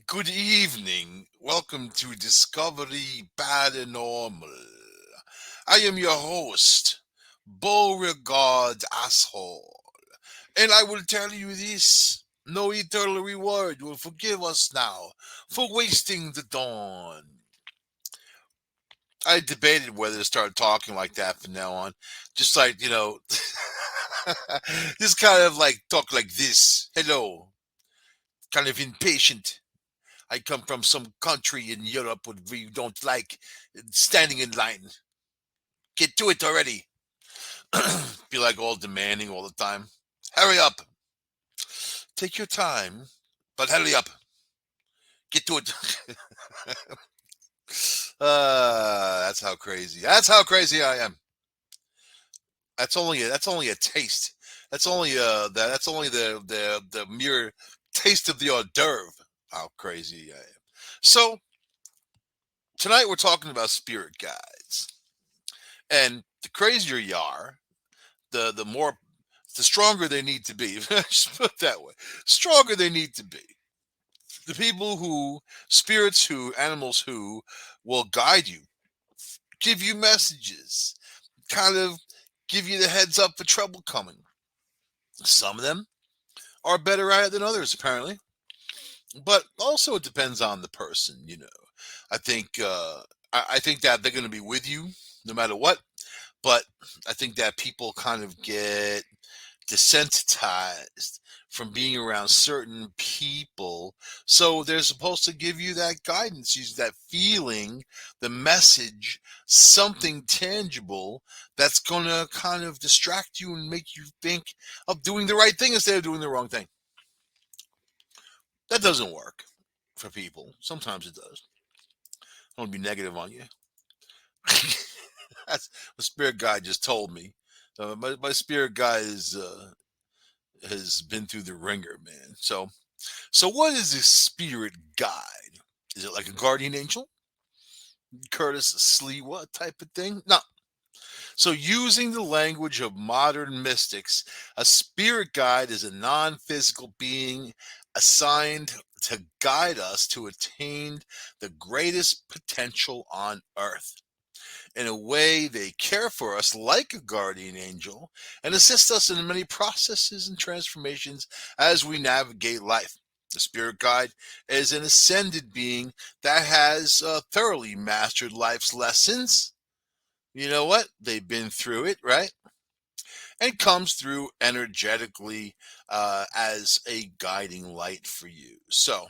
Good evening. Welcome to Discovery Paranormal. I am your host, Beauregard Asshole, and I will tell you this. No eternal reward will forgive us now for wasting the dawn. I debated whether to start talking like that from now on. Just like, just kind of like talk like this. Hello. Kind of impatient. I come from some country in Europe where we don't like standing in line. Get to it already. Be like all demanding all the time. Hurry up. Take your time, but hurry up. Get to it. That's how crazy. That's how crazy I am. That's only a taste. That's only the mere taste of the hors d'oeuvre. How crazy I am. So tonight we're talking about spirit guides. And the crazier you are, the more the stronger they need to be. Just put it that way. Stronger they need to be. The people who, spirits who, animals who will guide you, give you messages, kind of give you the heads up for trouble coming. Some of them are better at it than others, apparently. But also it depends on the person. I think I think that they're going to be with you no matter what. But I think that people kind of get desensitized from being around certain people. So they're supposed to give you that guidance, use that feeling, the message, something tangible that's going to kind of distract you and make you think of doing the right thing instead of doing the wrong thing. That doesn't work for people. Sometimes it does. I don't want to be negative on you. That's what spirit guide just told me. My spirit guide has been through the ringer, man. So what is a spirit guide? Is it like a guardian angel, Curtis Sliwa type of thing? No. So using the language of modern mystics, a spirit guide is a non-physical being assigned to guide us to attain the greatest potential on earth. In a way, they care for us like a guardian angel and assist us in many processes and transformations as we navigate life. The spirit guide is an ascended being that has thoroughly mastered life's lessons. You know what? They've been through it, right? And comes through energetically as a guiding light for you. So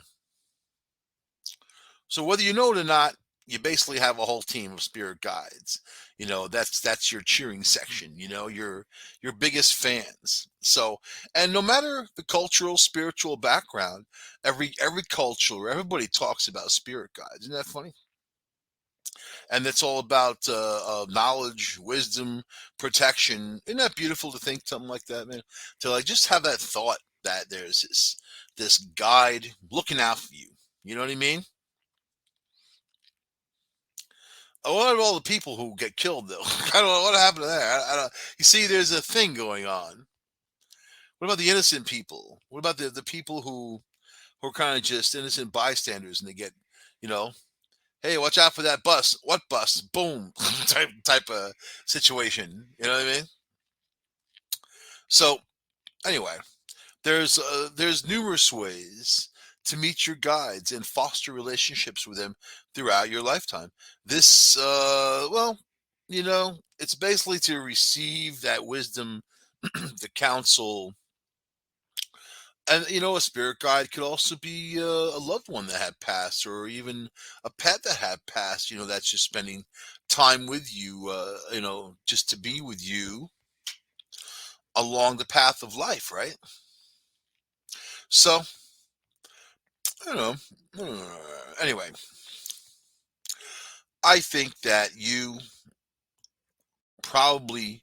whether you know it or not, you basically have a whole team of spirit guides. That's your cheering section. Your biggest fans. So, and no matter the cultural, spiritual background, every culture, everybody talks about spirit guides. Isn't that funny? And it's all about knowledge, wisdom, protection. Isn't that beautiful to think something like that, man? To like just have that thought that there's this guide looking out for you. You know what I mean? What about all the people who get killed, though? I don't know what happened to that. I don't. You see, there's a thing going on. What about the innocent people? What about the people who are kind of just innocent bystanders and they get, you know, hey, watch out for that bus. What bus? Boom, type of situation. You know what I mean? So anyway, there's numerous ways to meet your guides and foster relationships with them throughout your lifetime. This, well, it's basically to receive that wisdom, the counsel, and a spirit guide could also be a loved one that had passed, or even a pet that had passed. That's just spending time with you. Just to be with you along the path of life, right? So I don't know. Anyway, I think that you probably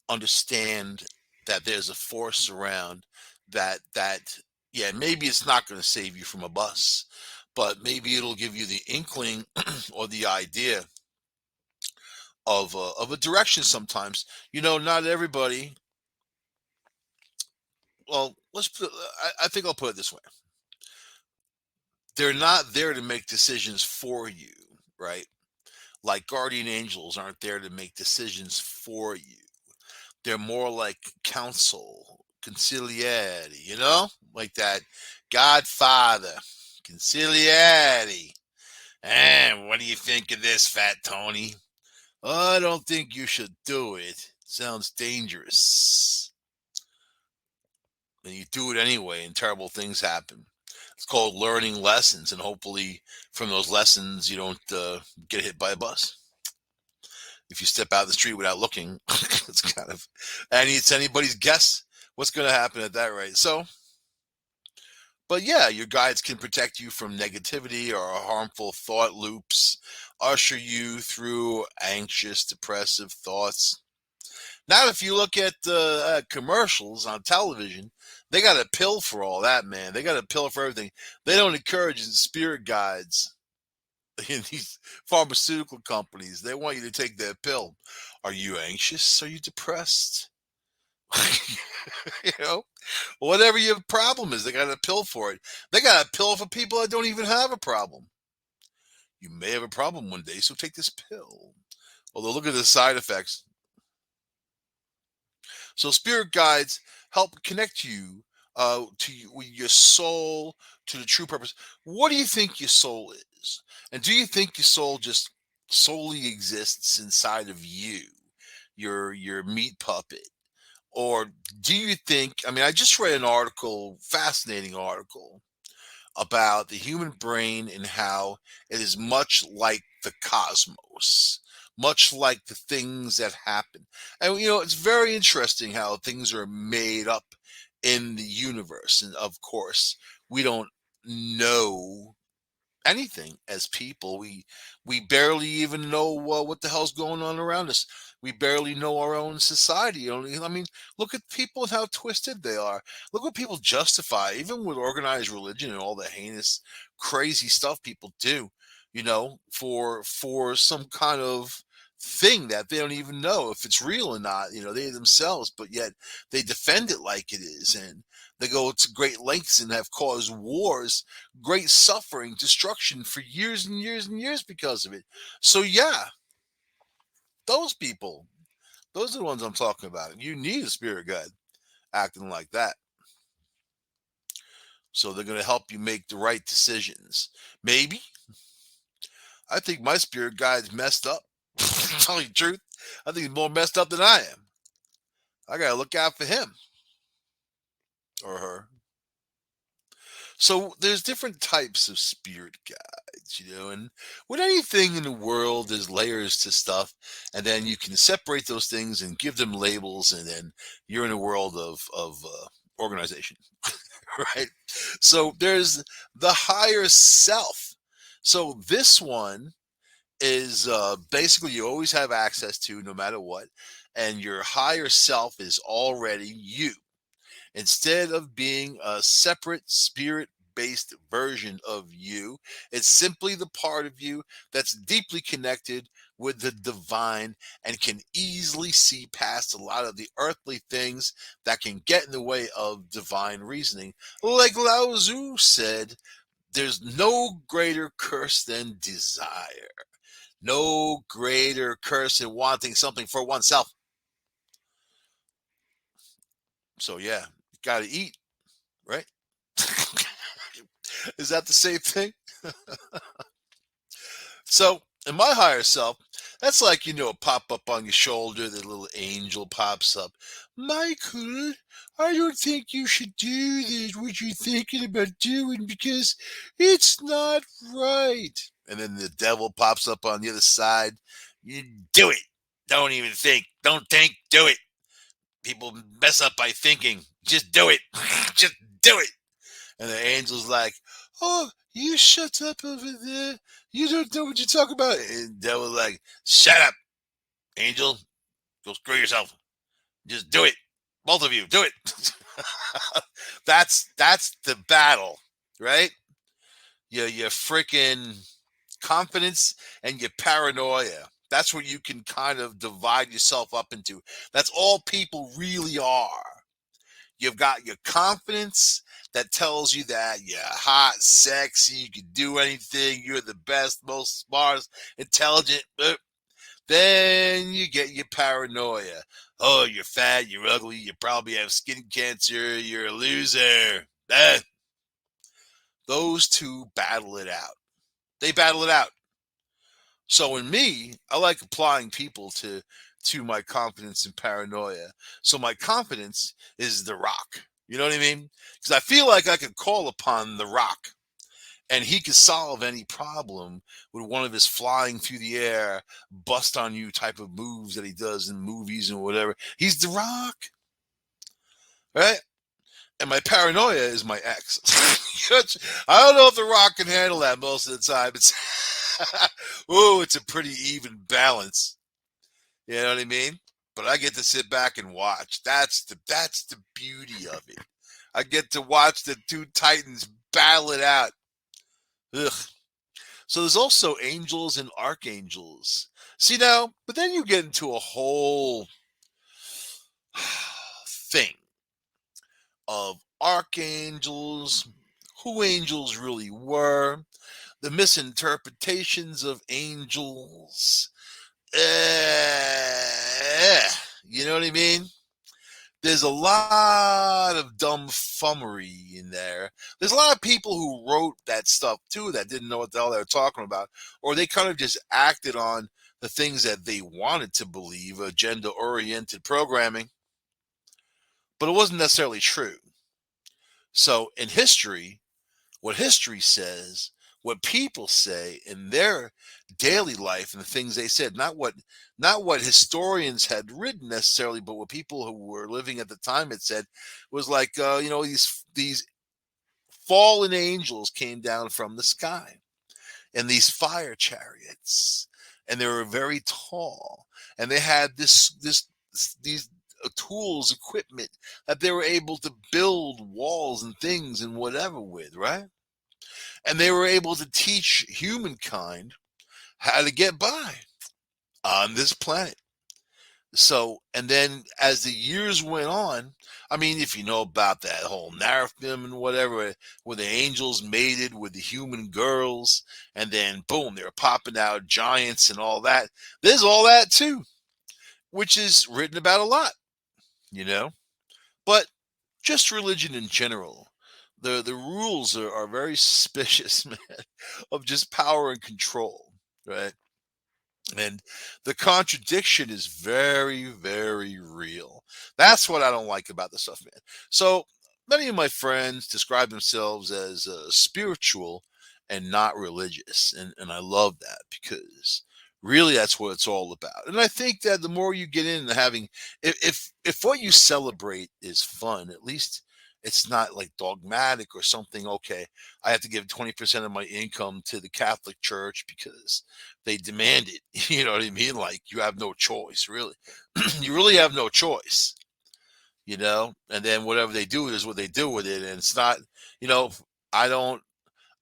understand that there's a force around that yeah, maybe it's not going to save you from a bus, but maybe it'll give you the inkling or the idea of a direction sometimes. Not everybody. Well, I think I'll put it this way. they're not there to make decisions for you, right? Like guardian angels aren't there to make decisions for you. They're more like counsel, conciliati, like that Godfather, conciliati. And what do you think of this, Fat Tony? I don't think you should do it. Sounds dangerous. And you do it anyway, and terrible things happen. It's called learning lessons, and hopefully, from those lessons, you don't get hit by a bus. If you step out of the street without looking, it's kind of, and it's anybody's guess what's going to happen at that rate. So, but yeah, your guides can protect you from negativity or harmful thought loops, usher you through anxious, depressive thoughts. Now, if you look at commercials on television, they got a pill for all that, man. They got a pill for everything. They don't encourage spirit guides in these pharmaceutical companies. They want you to take that pill. Are you anxious? Are you depressed? you know, Whatever your problem is, they got a pill for it. They got a pill for people that don't even have a problem. You may have a problem one day, so take this pill. Although, look at the side effects. So spirit guides help connect you with your soul, to the true purpose. What do you think your soul is? And do you think your soul just solely exists inside of you, your meat puppet? Or do you think, I mean, I just read an article, fascinating article, about the human brain and how it is much like the cosmos, much like the things that happen. And, it's very interesting how things are made up in the universe. And of course, we don't know anything as people. We barely even know what the hell's going on around us. We barely know our own society. I mean, look at people and how twisted they are. Look what people justify, even with organized religion and all the heinous, crazy stuff people do. For some kind of thing that they don't even know if it's real or not. They themselves, but yet they defend it like it is, and they go to great lengths and have caused wars, great suffering, destruction for years and years and years because of it. So yeah, those people, those are the ones I'm talking about. You need a spirit guide acting like that. So they're going to help you make the right decisions. Maybe. I think my spirit guide's messed up. Tell you the truth. I think he's more messed up than I am. I got to look out for him or her. So there's different types of spirit guides, and with anything in the world, there's layers to stuff, and then you can separate those things and give them labels, and then you're in a world of organization, right? So there's the higher self. So this one is basically you always have access to no matter what, and your higher self is already you. Instead of being a separate spirit based version of you, it's simply the part of you that's deeply connected with the divine and can easily see past a lot of the earthly things that can get in the way of divine reasoning. Like Lao Tzu said, there's no greater curse than desire, no greater curse than wanting something for oneself. So, yeah, you got to eat, right? Is that the same thing? So, in my higher self, that's like, a pop up on your shoulder, the little angel pops up. Michael, I don't think you should do this, what you're thinking about doing, because it's not right. And then the devil pops up on the other side. You do it. Don't even think. Don't think. Do it. People mess up by thinking. Just do it. Just do it. And the angel's like, "Oh, you shut up over there. You don't know what you're talking about." And the devil's like, "Shut up, angel. Go screw yourself. Just do it. Both of you, do it." that's the battle, right? Your freaking confidence and your paranoia. That's what you can kind of divide yourself up into. That's all people really are. You've got your confidence that tells you that you're hot, sexy, you can do anything, you're the best, most smartest, intelligent. Then you get your paranoia. Oh, you're fat, you're ugly, you probably have skin cancer, you're a loser. Those two battle it out. They battle it out. So in me, I like applying people to my confidence and paranoia. So my confidence is the rock. You know what I mean? Because I feel like I could call upon the rock and he could solve any problem with one of his flying through the air, bust on you type of moves that he does in movies and whatever. He's the rock, right? And my paranoia is my ex. I don't know if the rock can handle that most of the time. It's ooh, it's a pretty even balance. You know what I mean? But I get to sit back and watch. That's the beauty of it. I get to watch the two titans battle it out. Ugh. So there's also angels and archangels. See now, but then you get into a whole thing of archangels, who angels really were, the misinterpretations of angels. You know what I mean? There's a lot of dumbfummery in there. There's a lot of people who wrote that stuff too that didn't know what the hell they were talking about, or they kind of just acted on the things that they wanted to believe, agenda-oriented programming, but it wasn't necessarily true. So in history, what history says, what people say in their daily life and the things they said, not what historians had written necessarily, but what people who were living at the time had said was like these fallen angels came down from the sky and these fire chariots, and they were very tall, and they had these tools, equipment that they were able to build walls and things and whatever with, right? And they were able to teach humankind how to get by on this planet. So, and then as the years went on, I mean, if you know about that whole narrative and whatever, where the angels mated with the human girls, and then boom, they're popping out giants and all that. There's all that too, which is written about a lot, you know. But just religion in general, the rules are very suspicious, man, of just power and control, right? And the contradiction is very, very real. That's what I don't like about the stuff, man. So many of my friends describe themselves as spiritual and not religious. And I love that because really that's what it's all about. And I think that the more you get into having, if what you celebrate is fun, at least it's not like dogmatic or something. Okay, I have to give 20% of my income to the Catholic Church because they demand it. You know what I mean? Like you have no choice, really. You really have no choice, you know. And then whatever they do is what they do with it, and it's not, you know. I don't,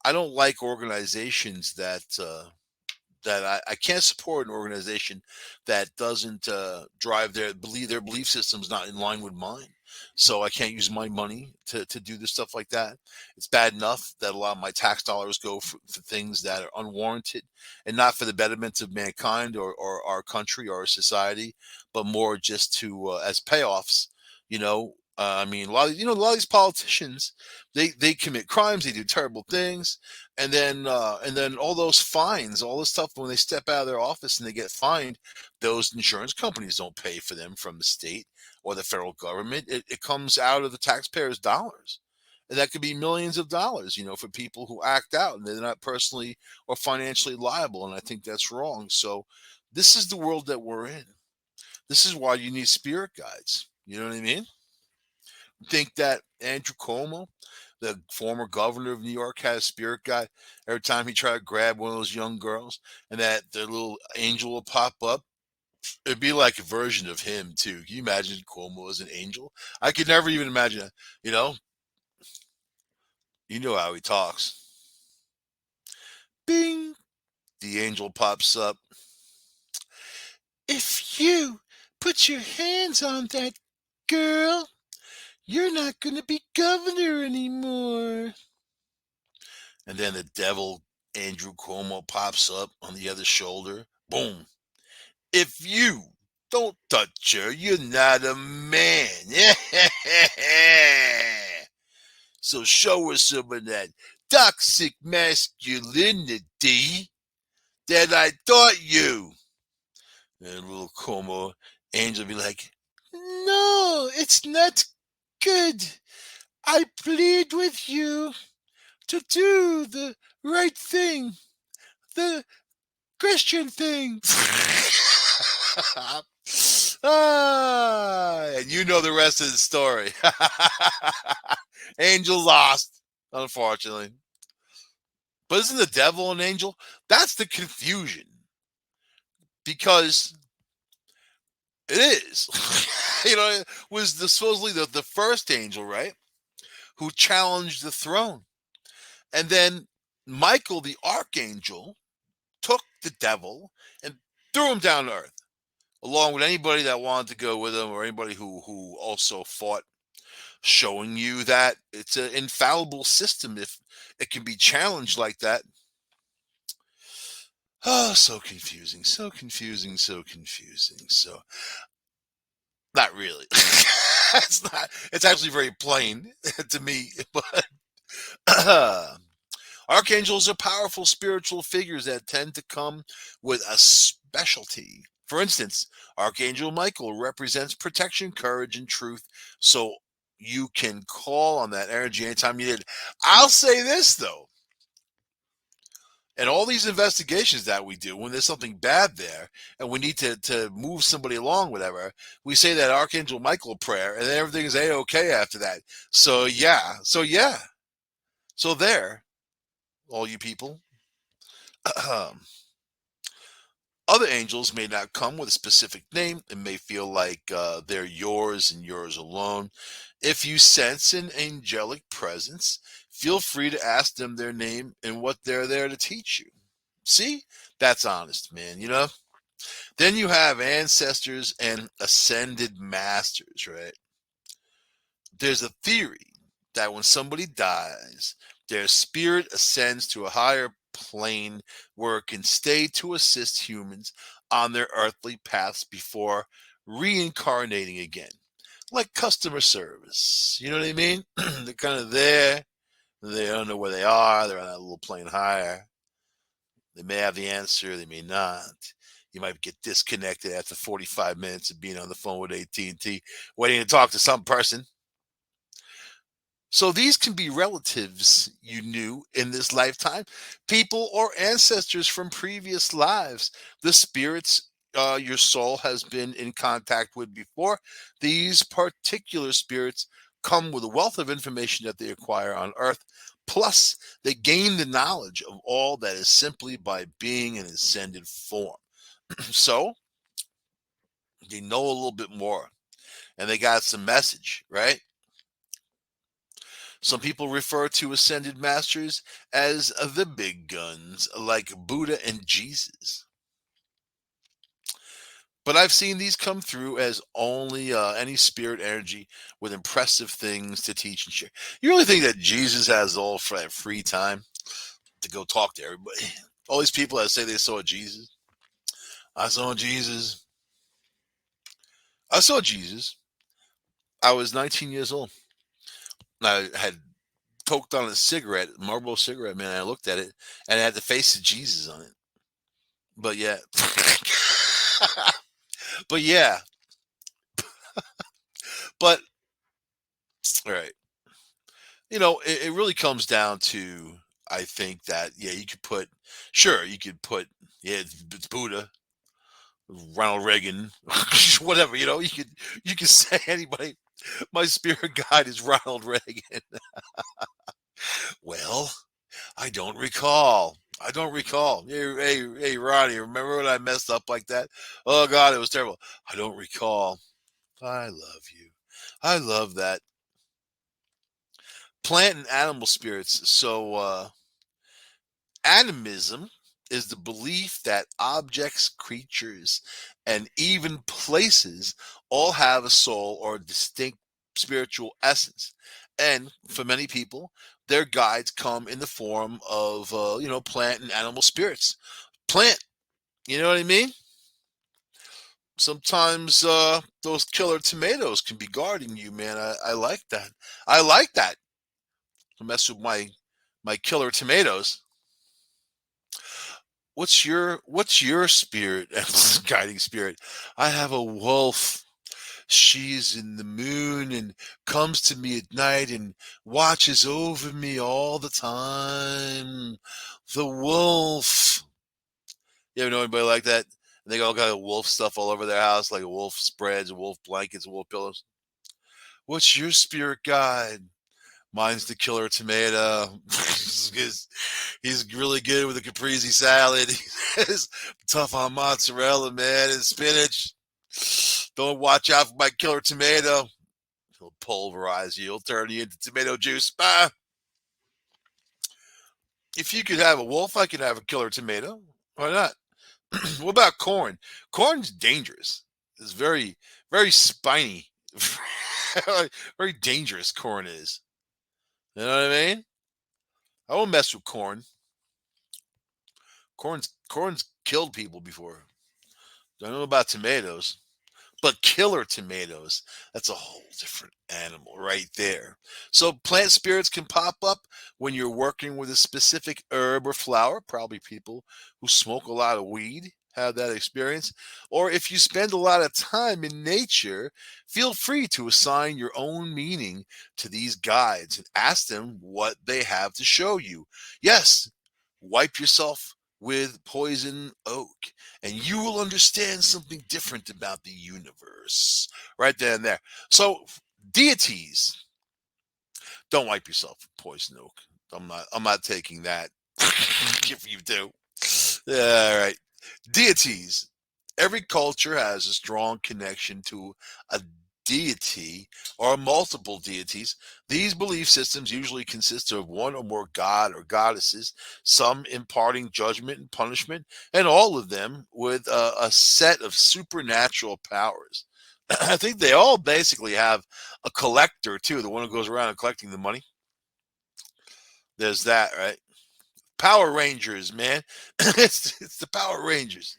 I don't like organizations that I can't support an organization that doesn't drive their belief system's not in line with mine. So I can't use my money to do this stuff like that. It's bad enough that a lot of my tax dollars go for things that are unwarranted and not for the betterment of mankind or our country or our society, but more just to as payoffs. I mean, a lot of these politicians, they commit crimes, they do terrible things, and then all those fines, all this stuff when they step out of their office and they get fined, those insurance companies don't pay for them from the state or the federal government. It comes out of the taxpayers' dollars. And that could be millions of dollars, for people who act out and they're not personally or financially liable. And I think that's wrong. So this is the world that we're in. This is why you need spirit guides. You know what I mean? Think that Andrew Cuomo, the former governor of New York, had a spirit guide every time he tried to grab one of those young girls, and that the little angel will pop up. It'd be like a version of him too. Can you imagine Cuomo as an angel? I could never even imagine it. You know, you know how he talks. Bing, the angel pops up. If you put your hands on that girl, You're not going to be governor anymore. And then the devil, Andrew Cuomo, pops up on the other shoulder. Boom. If you don't touch her, you're not a man. So show us some of that toxic masculinity that I taught you. And little Como Angel be like, no, it's not good. I plead with you to do the right thing, the Christian thing. And you know the rest of the story. Angel lost, unfortunately. But isn't the devil an angel? That's the confusion. Because it is. It was supposedly the first angel, right? Who challenged the throne. And then Michael, the archangel, took the devil and threw him down to earth, along with anybody that wanted to go with him or anybody who also fought, showing you that it's an infallible system if it can be challenged like that. Oh, so confusing, so confusing, so confusing. So, not really. It's not. It's actually very plain to me. But archangels are powerful spiritual figures that tend to come with a specialty. For instance, Archangel Michael represents protection, courage, and truth. So you can call on that energy anytime you need. I'll say this though. And all these investigations that we do, when there's something bad there and we need to move somebody along, whatever, we say that Archangel Michael prayer and then everything is A-okay after that. So yeah. So there, all you people. Other angels may not come with a specific name and may feel like they're yours and yours alone. If you sense an angelic presence, feel free to ask them their name and what they're there to teach you. See? That's honest, man. Then you have ancestors and ascended masters, right? There's a theory that when somebody dies, their spirit ascends to a higher plane where it can stay to assist humans on their earthly paths before reincarnating again. Like customer service. You know what I mean? They're kind of there. They don't know where they are. They're on a little plane higher. They may have the answer. They may not. You might get disconnected after 45 minutes of being on the phone with AT&T, waiting to talk to some person. So these can be relatives you knew in this lifetime, people or ancestors from previous lives, the spirits your soul has been in contact with before. These particular spirits come with a wealth of information that they acquire on Earth. Plus, they gain the knowledge of all that is simply by being in ascended form. So they know a little bit more and they got some message, right? Some people refer to ascended masters as the big guns, like Buddha and Jesus. But I've seen these come through as only any spirit energy with impressive things to teach and share. You really think that Jesus has all that free time to go talk to everybody? All these people that say they saw Jesus. I saw Jesus. I saw Jesus. I was 19 years old. I had poked on a cigarette, Marlboro cigarette, man. I looked at it and it had the face of Jesus on it. But yeah, but yeah, but all right. It really comes down to, I think that, yeah, sure, you could put, yeah, it's Buddha, Ronald Reagan, whatever, you could say anybody. My spirit guide is Ronald Reagan. Well, I don't recall. I don't recall. Hey, Ronnie, remember when I messed up like that? Oh God, it was terrible. I don't recall. I love you. I love that. Plant and animal spirits. So, animism is the belief that objects, creatures, and even places all have a soul or distinct spiritual essence. And for many people, their guides come in the form of, plant and animal spirits. Plant, you know what I mean? Sometimes those killer tomatoes can be guarding you, man. I like that. I like that. To mess with my killer tomatoes. What's your spirit guiding spirit? I have a wolf. She's in the moon and comes to me at night and watches over me all the time. The wolf. You ever know anybody like that? And they all got wolf stuff all over their house, like wolf spreads, wolf blankets, wolf pillows. What's your spirit guide? Mine's the killer tomato. he's really good with a caprese salad. He's tough on mozzarella, man, and spinach. Don't watch out for my killer tomato. He'll pulverize you. He'll turn you into tomato juice. If you could have a wolf, I could have a killer tomato. Why not? What about corn? Corn's dangerous. It's very, very spiny. Very dangerous corn is. You know what I mean? I won't mess with corn. Corn's killed people before. Don't know about tomatoes. But killer tomatoes, that's a whole different animal right there. So plant spirits can pop up when you're working with a specific herb or flower. Probably people who smoke a lot of weed have that experience. Or if you spend a lot of time in nature, feel free to assign your own meaning to these guides and ask them what they have to show you. Yes, wipe yourself with poison oak and you will understand something different about the universe. Right then and there. So deities, don't wipe yourself with poison oak. I'm not taking that. If you do. Yeah, all right. Deities. Every culture has a strong connection to a deity or multiple deities. These belief systems usually consist of one or more god or goddesses, some imparting judgment and punishment, and all of them with a set of supernatural powers. I think they all basically have a collector too, the one who goes around and collecting the money. There's that, right? Power Rangers, man. It's the Power Rangers.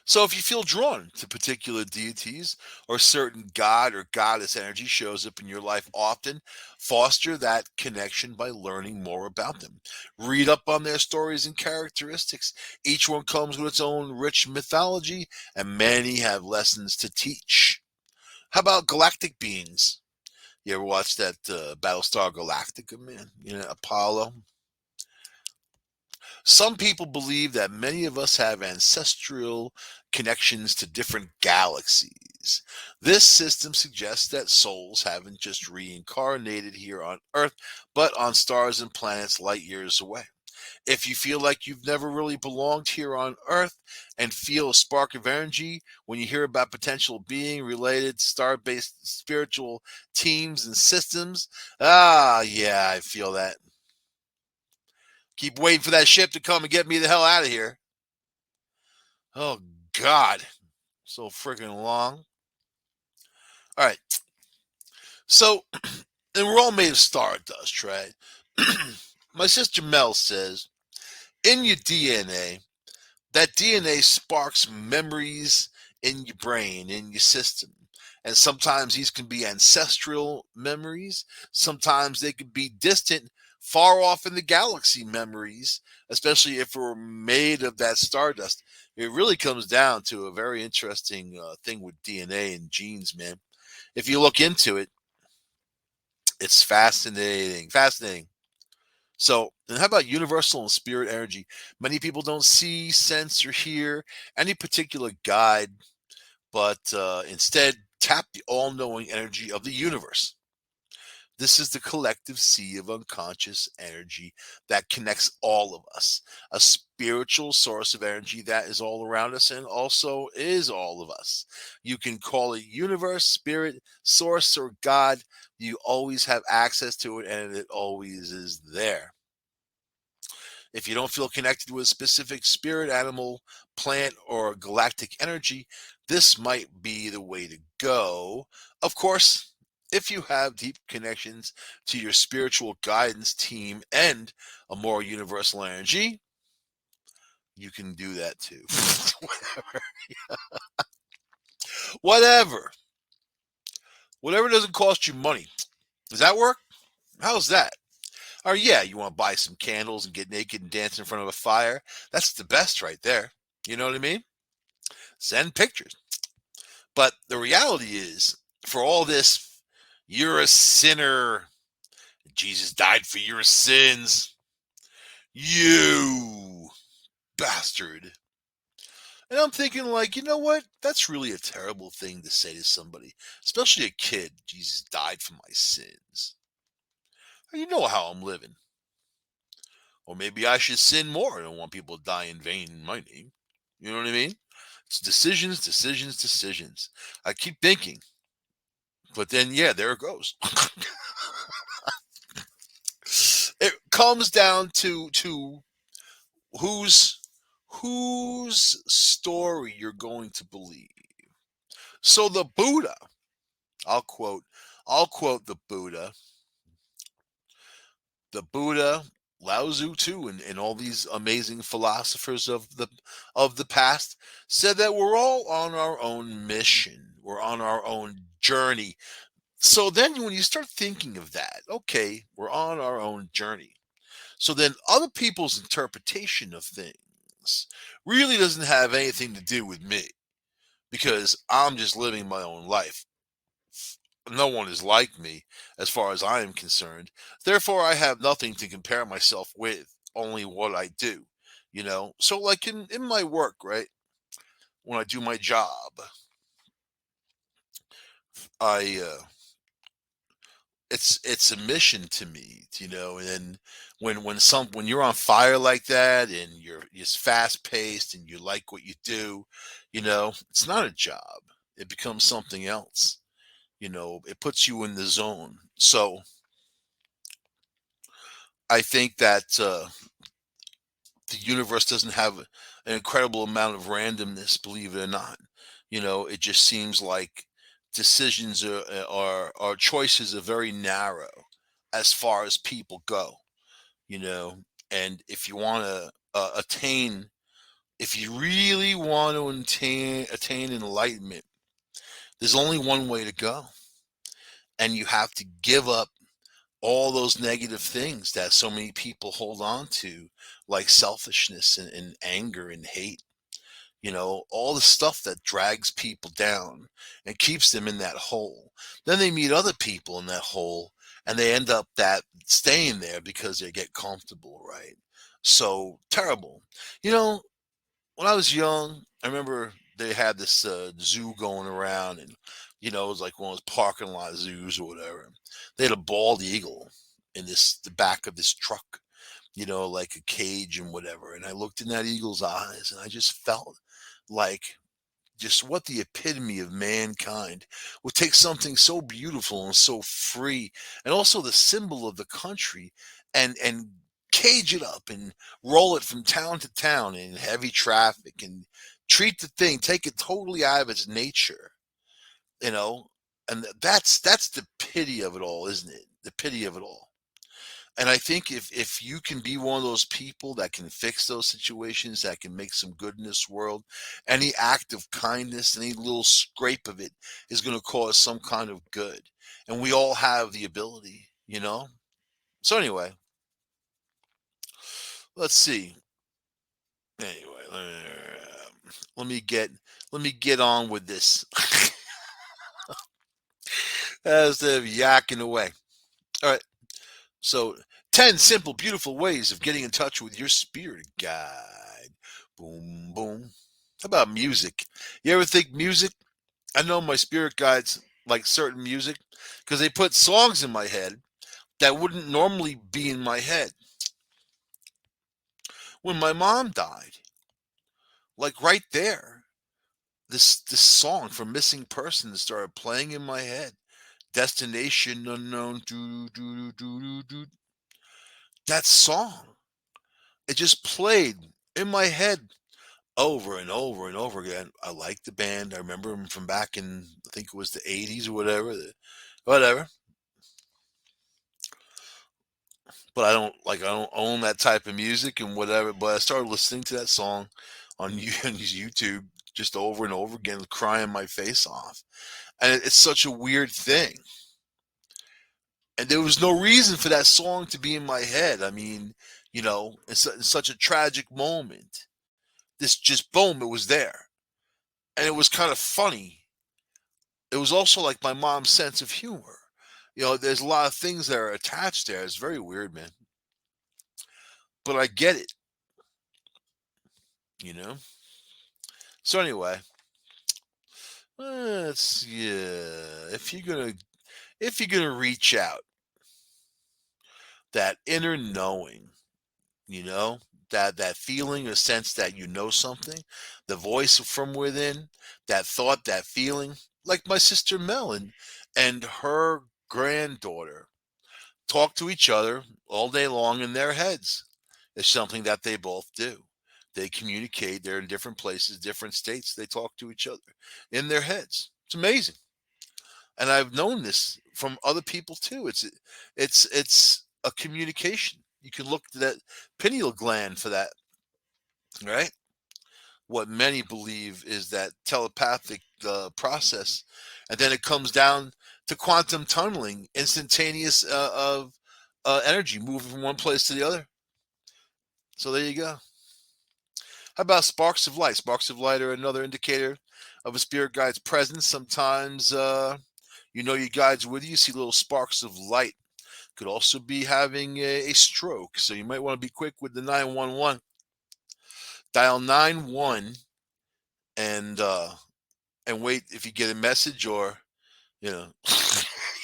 So if you feel drawn to particular deities or certain god or goddess energy shows up in your life often, foster that connection by learning more about them. Read up on their stories and characteristics. Each one comes with its own rich mythology, and many have lessons to teach. How about galactic beings? You ever watch that Battlestar Galactica, man? Apollo. Some people believe that many of us have ancestral connections to different galaxies. This system suggests that souls haven't just reincarnated here on Earth, but on stars and planets light years away. If you feel like you've never really belonged here on Earth and feel a spark of energy when you hear about potential being related star based spiritual teams and systems, yeah, I feel that. Keep waiting for that ship to come and get me the hell out of here. Oh, God. So freaking long. All right. So, and we're all made of stardust, right? My sister Mel says in your DNA, that DNA sparks memories in your brain, in your system. And sometimes these can be ancestral memories. Sometimes they could be distant, far off in the galaxy memories, especially if we're made of that stardust. It really comes down to a very interesting thing with DNA and genes, man. If you look into it, it's fascinating. Fascinating. So, and how about universal and spirit energy? Many people don't see, sense, or hear any particular guide, but instead tap the all knowing energy of the universe. This is the collective sea of unconscious energy that connects all of us, a spiritual source of energy that is all around us and also is all of us. You can call it universe, spirit, source, or God. You always have access to it and it always is there. If you don't feel connected with a specific spirit, animal, plant, or galactic energy, this might be the way to go. Of course, if you have deep connections to your spiritual guidance team and a more universal energy, you can do that too. Whatever. Whatever doesn't cost you money. Does that work? How's that? Or yeah, you want to buy some candles and get naked and dance in front of a fire? That's the best right there. You know what I mean? Send pictures. But the reality is, for all this, you're a sinner. Jesus died for your sins. You bastard. And I'm thinking, like, you know what? That's really a terrible thing to say to somebody, especially a kid. Jesus died for my sins. You know how I'm living. Or maybe I should sin more. I don't want people to die in vain in my name. You know what I mean? It's decisions, decisions, decisions. I keep thinking, but then, yeah, there it goes. It comes down to whose whose story you're going to believe. So the Buddha, I'll quote, I'll quote the Buddha, Lao Tzu too, and all these amazing philosophers of the past said that we're all on our own mission. We're on our own journey. So then when you start thinking of that, okay, we're on our own journey. So then other people's interpretation of things really doesn't have anything to do with me because I'm just living my own life. No one is like me as far as I am concerned. Therefore, I have nothing to compare myself with, only what I do, you know? So, like in my work, right? When I do my job, I, it's a mission to me, you know. And then when you're on fire like that and you're just fast paced and you like what you do, you know, it's not a job. It becomes something else. You know, it puts you in the zone. So I think that the universe doesn't have an incredible amount of randomness, believe it or not. You know, it just seems like decisions are choices are very narrow as far as people go. You know, and if you want to attain, if you really want to attain enlightenment, there's only one way to go, and you have to give up all those negative things that so many people hold on to, like selfishness and anger and hate. You know, all the stuff that drags people down and keeps them in that hole. Then they meet other people in that hole and they end up that staying there because they get comfortable, right? So terrible. You know, when I was young, I remember they had this zoo going around, and you know, it was like one of those parking lot zoos or whatever. They had a bald eagle in the back of this truck, you know, like a cage and whatever. And I looked in that eagle's eyes, and I just felt like just what the epitome of mankind would take something so beautiful and so free and also the symbol of the country and cage it up and roll it from town to town in heavy traffic and treat the thing, take it totally out of its nature, you know. And that's the pity of it all, isn't it? The pity of it all. And I think if you can be one of those people that can fix those situations, that can make some good in this world, any act of kindness, any little scrape of it is going to cause some kind of good. And we all have the ability, you know? So anyway, let's see. Anyway, let me get let me get on with this. Instead of yakking away. All right. So, 10 simple, beautiful ways of getting in touch with your spirit guide. Boom, boom. How about music? You ever think music? I know my spirit guides like certain music because they put songs in my head that wouldn't normally be in my head. When my mom died, like right there, this song from Missing Persons started playing in my head. Destination unknown. Doo, doo, doo, doo, doo, doo. That song. It just played in my head over and over and over again. I liked the band. I remember them from back in, I think it was the 80s or whatever. Whatever. But I don't own that type of music and whatever. But I started listening to that song on on YouTube just over and over again, crying my face off. And it's such a weird thing. And there was no reason for that song to be in my head. I mean, in such a tragic moment, this just boom, it was there. And it was kind of funny. It was also like my mom's sense of humor. There's a lot of things that are attached there. It's very weird, man. But I get it, you know? So anyway, let's yeah. If you're gonna reach out, that inner knowing, you know, that feeling or sense that you know something, the voice from within, that thought, that feeling, like my sister Mel and her granddaughter talk to each other all day long in their heads. It's something that they both do. They communicate. They're in different places, different states. They talk to each other in their heads. It's amazing, and I've known this from other people too. It's a communication. You can look to that pineal gland for that, right? What many believe is that telepathic process, and then it comes down to quantum tunneling, instantaneous of energy moving from one place to the other. So there you go. How about sparks of light? Sparks of light are another indicator of a spirit guide's presence. Sometimes your guide's with you. You see little sparks of light. Could also be having a stroke, so you might want to be quick with the 911. Dial 91 and wait if you get a message, or you know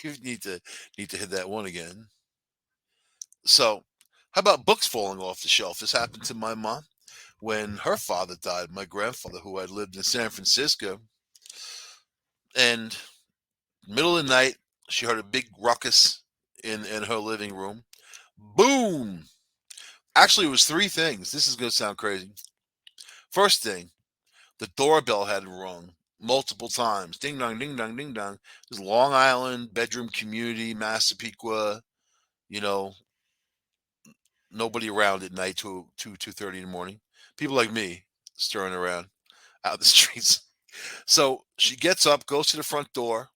you need to hit that one again. So, how about books falling off the shelf? This happened to my mom when her father died, my grandfather, who had lived in San Francisco. And middle of the night, she heard a big ruckus in her living room. Boom! Actually, it was three things. This is going to sound crazy. First thing, the doorbell had rung multiple times. Ding dong, ding dong, ding dong. This Long Island bedroom community, Massapequa. You know, nobody around at night, 2:30 in the morning. People like me stirring around out the streets. So she gets up, goes to the front door,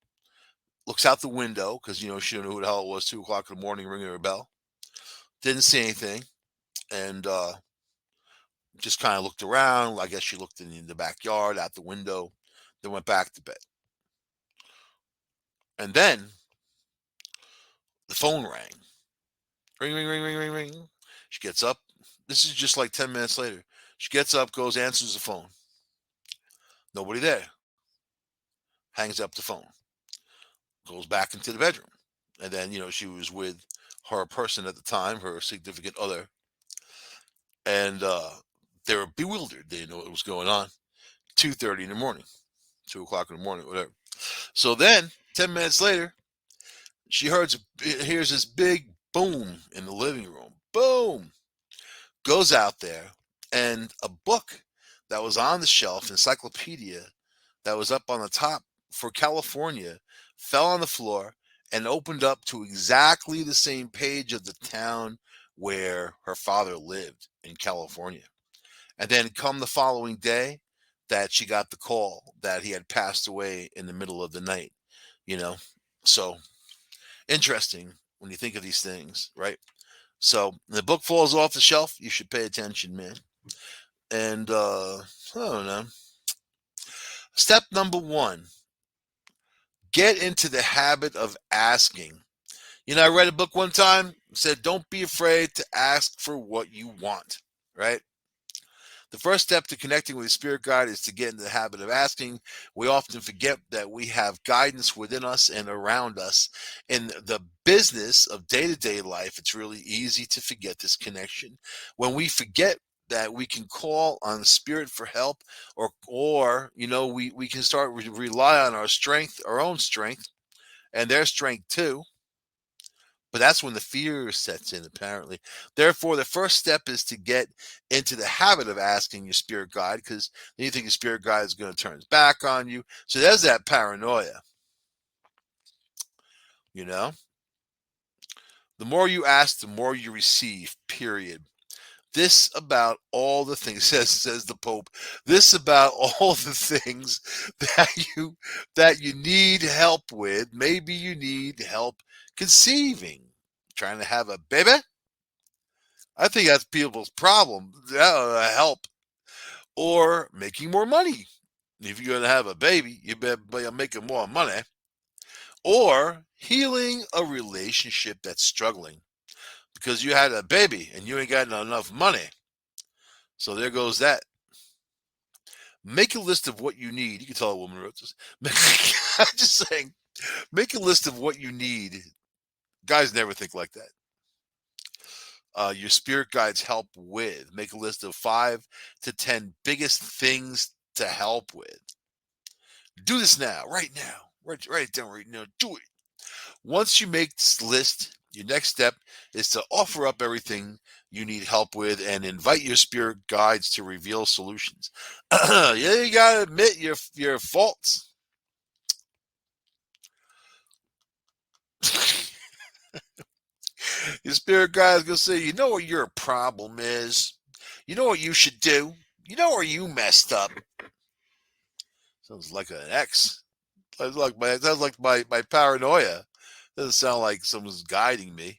looks out the window because she don't know who the hell it was. 2 o'clock in the morning, ringing her bell. Didn't see anything, and just kind of looked around. I guess she looked in the backyard, out the window, then went back to bed. And then the phone rang. Ring, ring, ring, ring, ring, ring. She gets up. This is just like 10 minutes later. She gets up, goes, answers the phone. Nobody there. Hangs up the phone. Goes back into the bedroom. And then, she was with her person at the time, her significant other. And they were bewildered. They didn't know what was going on. 2:30 in the morning, 2 o'clock in the morning, whatever. So then, 10 minutes later, she hears this big boom in the living room. Boom! Goes out there, and a book that was on the shelf, encyclopedia that was up on the top for California, fell on the floor and opened up to exactly the same page of the town where her father lived in California. And then come the following day, that she got the call that he had passed away in the middle of the night, you know. So interesting when you think of these things, right? So the book falls off the shelf, you should pay attention, man. And I don't know. Step number one, get into the habit of asking. I read a book one time, said don't be afraid to ask for what you want, right? The first step to connecting with a spirit guide is to get into the habit of asking. We often forget that we have guidance within us and around us. In the business of day-to-day life, it's really easy to forget this connection. When we forget that we can call on spirit for help, or we can start rely on our strength, our own strength, and their strength too. But that's when the fear sets in, apparently. Therefore, the first step is to get into the habit of asking your spirit guide, because then you think your spirit guide is going to turn his back on you. So there's that paranoia, you know? The more you ask, the more you receive, period. This about all the things, says the Pope. This about all the things that you that you need help with. Maybe you need help conceiving, trying to have a baby. I think that's people's problem. Help or making more money. If you're going to have a baby, you better be making more money. Or healing a relationship that's struggling because you had a baby and you ain't got enough money. So there goes that. Make a list of what you need. You can tell a woman wrote this. I'm just saying, make a list of what you need. Guys never think like that. Your spirit guides help with. Make a list of 5 to 10 biggest things to help with. Do this now, right now. Write it down right now. Do it. Once you make this list, your next step is to offer up everything you need help with and invite your spirit guides to reveal solutions. Yeah, you gotta admit your faults. Your spirit guide's gonna say, you know what your problem is. You know what you should do. You know where you messed up. Sounds like an ex. Sounds like my paranoia. Doesn't sound like someone's guiding me.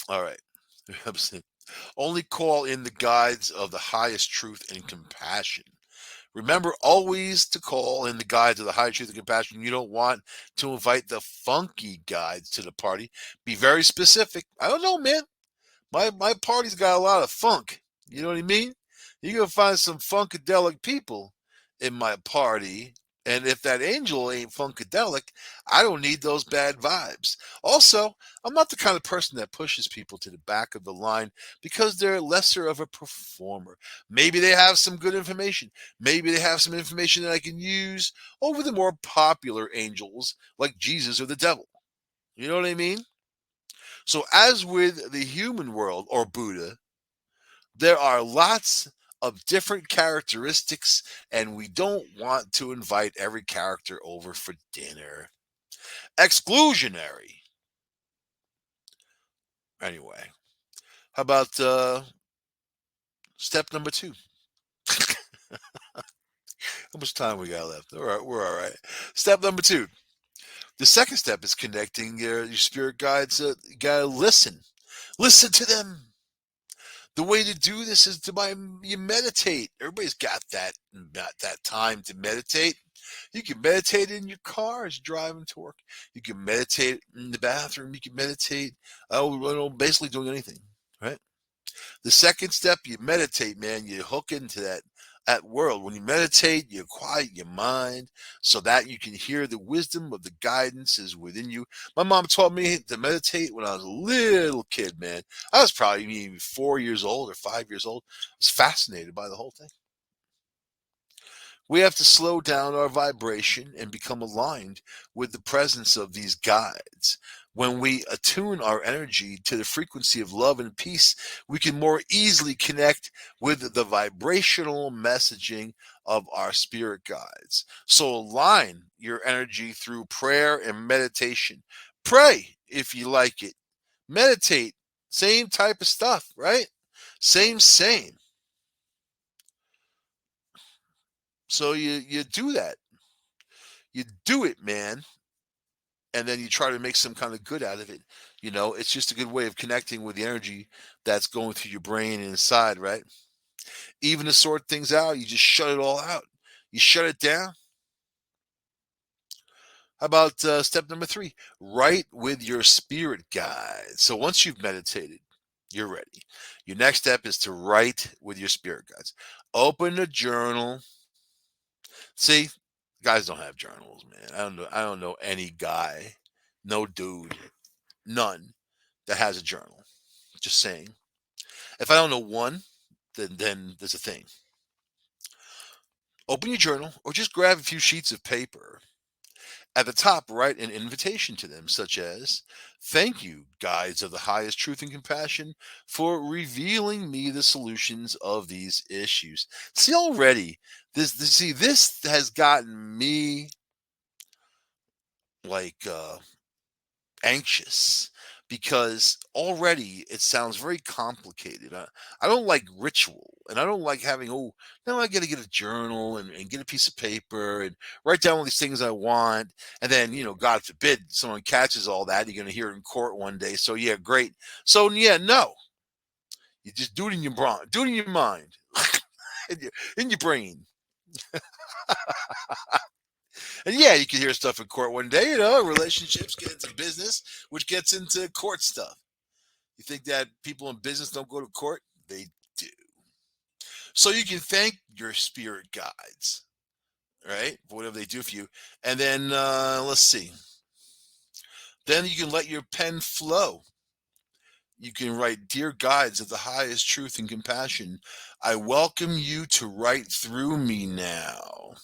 All right. Only call in the guides of the highest truth and compassion. Remember always to call in the guides of the highest truth and compassion. You don't want to invite the funky guides to the party. Be very specific. I don't know, man. My party's got a lot of funk. You know what I mean? You're gonna find some funkadelic people in my party. And if that angel ain't funkadelic, I don't need those bad vibes. Also, I'm not the kind of person that pushes people to the back of the line because they're lesser of a performer. Maybe they have some good information. Maybe they have some information that I can use over the more popular angels like Jesus or the devil. You know what I mean? So, as with the human world or Buddha, there are lots of different characteristics, and we don't want to invite every character over for dinner. Exclusionary. Anyway, how about step number 2? How much time we got left? All right, we're all right. Step number 2. The second step is connecting your spirit guides. You gotta listen. Listen to them. The way to do this is you meditate. Everybody's got that time to meditate. You can meditate in your car as you're driving to work. You can meditate in the bathroom. You can meditate. Basically doing anything, right? The second step, you meditate, man. You hook into that world. When you meditate, you quiet your mind so that you can hear the wisdom of the guidance is within you. My mom taught me to meditate when I was a little kid, man. I was probably maybe 4 years old or 5 years old. I was fascinated by the whole thing. We have to slow down our vibration and become aligned with the presence of these guides. When we attune our energy to the frequency of love and peace, we can more easily connect with the vibrational messaging of our spirit guides. So align your energy through prayer and meditation. Pray if you like it. Meditate, same type of stuff, right? Same. So you do that. You do it, man, and then you try to make some kind of good out of it. It's just a good way of connecting with the energy that's going through your brain and inside, right? Even to sort things out, you just shut it all out. You shut it down. How about step number 3? Write with your spirit guide. So once you've meditated, you're ready. Your next step is to write with your spirit guides. Open a journal. See, guys don't have journals, man. I don't know any guy, no dude, none that has a journal. Just saying. If I don't know one, then there's a thing. Open your journal or just grab a few sheets of paper At the top, write an invitation to them, such as, "Thank you, guides of the highest truth and compassion, for revealing me the solutions of these issues." See, already, this has gotten me like anxious because already it sounds very complicated. I don't like ritual and I don't like having, oh, now I got to get a journal and get a piece of paper and write down all these things I want. And then, God forbid someone catches all that. You're going to hear it in court one day. So, yeah, great. So, yeah, no, you just do it in your brain, do it in your mind, in your brain. And yeah, you can hear stuff in court one day, relationships get into business, which gets into court stuff. You think that people in business don't go to court? They do. So you can thank your spirit guides, right, for whatever they do for you. And then let's see. Then you can let your pen flow. You can write, "Dear guides of the highest truth and compassion, I welcome you to write through me now."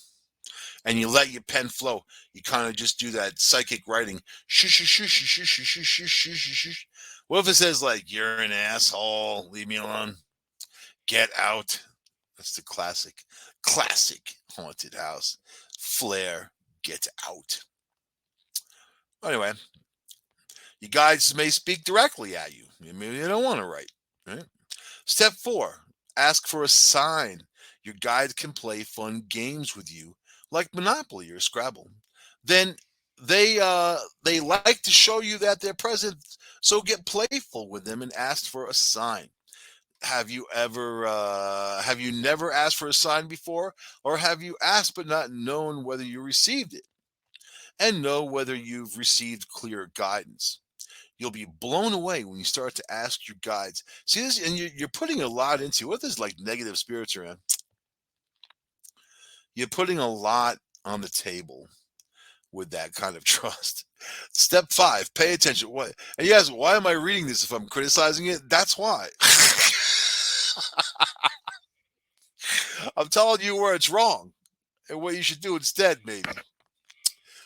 And you let your pen flow. You kind of just do that psychic writing. Shush, shush, shush, shush, shush, shush, shush, shush, shush, shush. What if it says like, "You're an asshole, leave me alone, get out"? That's the classic haunted house flair. Get out. Anyway, your guides may speak directly at you. Maybe they don't want to write. Right? Step 4: ask for a sign. Your guides can play fun games with you, like Monopoly or Scrabble. Then they like to show you that they're present. So get playful with them and ask for a sign. Have you never asked for a sign before, or have you asked but not known whether you received it? And know whether you've received clear guidance. You'll be blown away when you start to ask your guides. See this, and you're putting a lot into what is like negative spirits around. You're putting a lot on the table with that kind of trust. Step 5: pay attention. What? And you ask, why am I reading this if I'm criticizing it? That's why. I'm telling you where it's wrong and what you should do instead, maybe.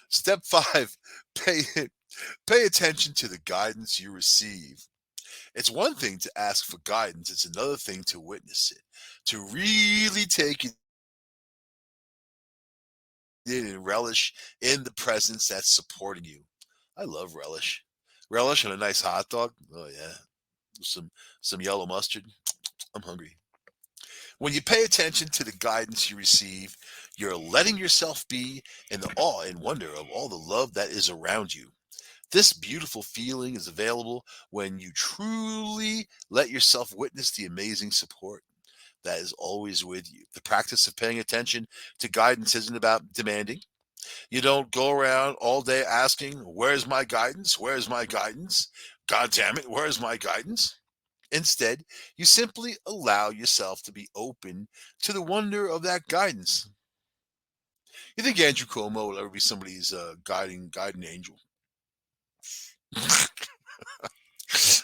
Step 5: pay pay attention to the guidance you receive. It's one thing to ask for guidance, it's another thing to witness it, to really take it in and relish in the presence that's supporting you. I love relish. Relish on a nice hot dog. Oh yeah. Some yellow mustard. I'm hungry. When you pay attention to the guidance you receive, you're letting yourself be in the awe and wonder of all the love that is around you. This beautiful feeling is available when you truly let yourself witness the amazing support that is always with you. The practice of paying attention to guidance isn't about demanding. You don't go around all day asking, "Where's my guidance? Where's my guidance? God damn it, where's my guidance?" Instead, you simply allow yourself to be open to the wonder of that guidance. You think Andrew Cuomo will ever be somebody's guiding angel?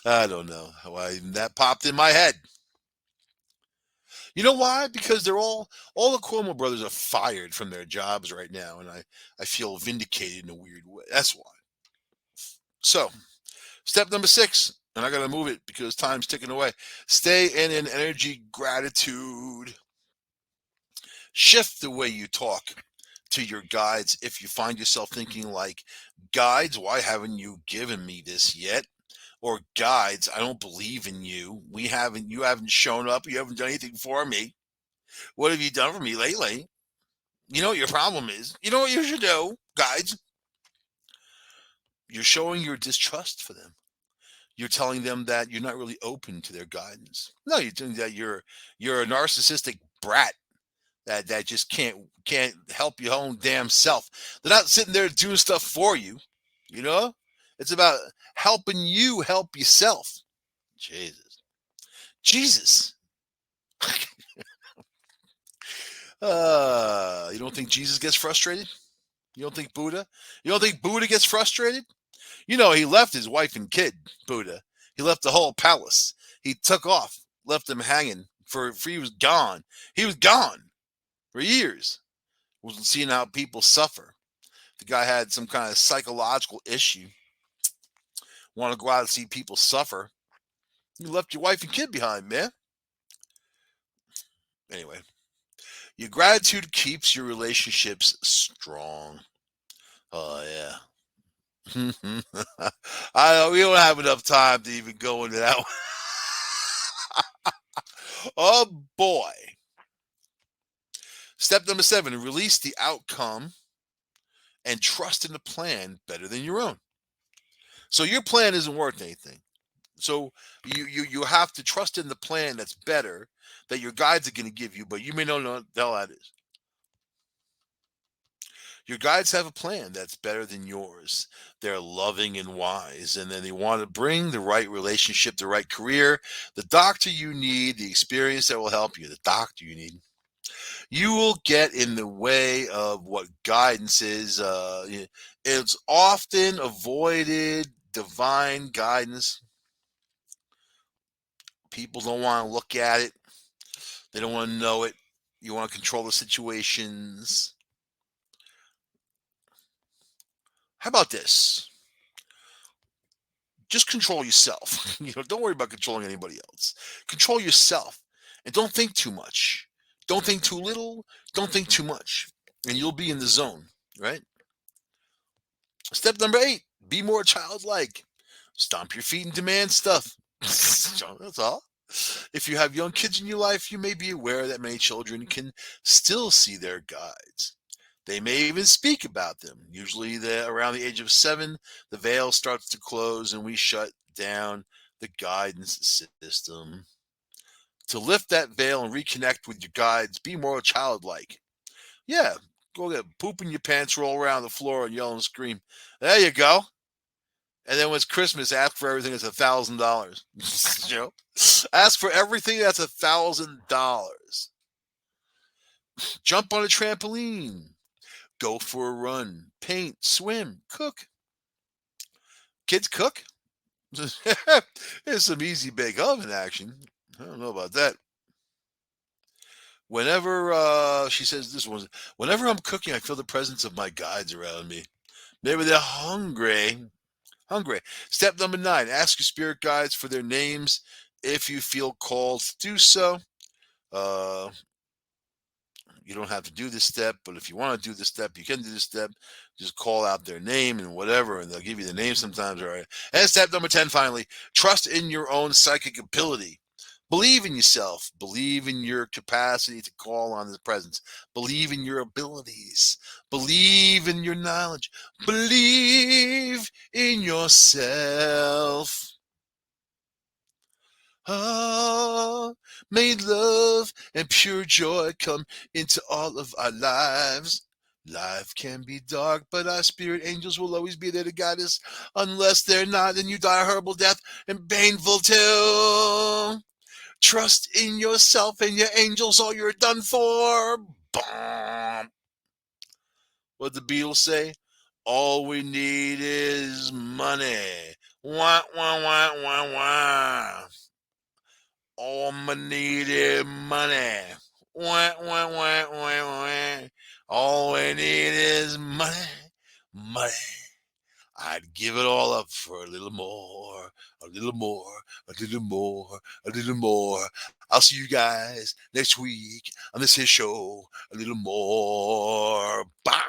I don't know why that popped in my head. You know why? Because all the Cuomo brothers are fired from their jobs right now, and I feel vindicated in a weird way. That's why. So, step number 6, and I gotta move it because time's ticking away. Stay in an energy gratitude. Shift the way you talk to your guides if you find yourself thinking like, "Guides, why haven't you given me this yet?" Or, "Guides, I don't believe in you. You haven't shown up. You haven't done anything for me. What have you done for me lately? You know what your problem is. You know what you should do, guides." You're showing your distrust for them. You're telling them that you're not really open to their guidance. No, you're telling that you're a narcissistic brat that just can't help your own damn self. They're not sitting there doing stuff for you. You know, it's about helping you help yourself. Jesus, Jesus. You don't think Jesus gets frustrated? You don't think Buddha? You don't think Buddha gets frustrated? He left his wife and kid, Buddha. He left the whole palace. He took off, left them hanging for he was gone. He was gone for years. Wasn't seeing how people suffer. The guy had some kind of psychological issue. Want to go out and see people suffer. You left your wife and kid behind, man. Anyway, your gratitude keeps your relationships strong. Oh yeah. We don't have enough time to even go into that one. Oh boy. Step number 7, release the outcome and trust in the plan better than your own. So your plan isn't worth anything. So you have to trust in the plan that's better that your guides are going to give you, but you may not know what the hell that is. Your guides have a plan that's better than yours. They're loving and wise, and then they want to bring the right relationship, the right career, the doctor you need, the experience that will help you, the doctor you need. You will get in the way of what guidance is. It's often avoided divine guidance. People don't want to look at it. They don't want to know it. You want to control the situations. How about this? Just control yourself. Don't worry about controlling anybody else. Control yourself and don't think too much. Don't think too little. Don't think too much. And you'll be in the zone, right? Step number 8, be more childlike. Stomp your feet and demand stuff. That's all. If you have young kids in your life, you may be aware that many children can still see their guides. They may even speak about them. Usually, around the age of 7, the veil starts to close and we shut down the guidance system. To lift that veil and reconnect with your guides, be more childlike. Yeah, go get poop in your pants, roll around the floor, and yell and scream. There you go. And then when it's Christmas, ask for everything that's $1,000. Ask for everything that's $1,000. Jump on a trampoline. Go for a run. Paint, swim, cook. Kids cook. There's some easy bake oven action. I don't know about that. Whenever she says this one, whenever I'm cooking, I feel the presence of my guides around me. Maybe they're hungry. Hungry. Step number 9, ask your spirit guides for their names if you feel called to do so. Uh, you don't have to do this step, but if you want to do this step, you can do this step. Just call out their name and whatever, and they'll give you the name sometimes. All right. And step number 10, finally, trust in your own psychic ability. Believe in yourself. Believe in your capacity to call on his presence. Believe in your abilities. Believe in your knowledge. Believe in yourself. Ah, may love and pure joy come into all of our lives. Life can be dark, but our spirit angels will always be there to guide us. Unless they're not, then you die a horrible death and painful too. Trust in yourself and your angels, or you're done for. Bomb. What the Beatles say? All we need is money. Wah, wah, wah, wah, wah. All I need is money. Wah, wah, wah, wah, wah. All we need is money. Money. I'd give it all up for a little more, a little more, a little more, a little more. I'll see you guys next week on this here show. A little more. Bye.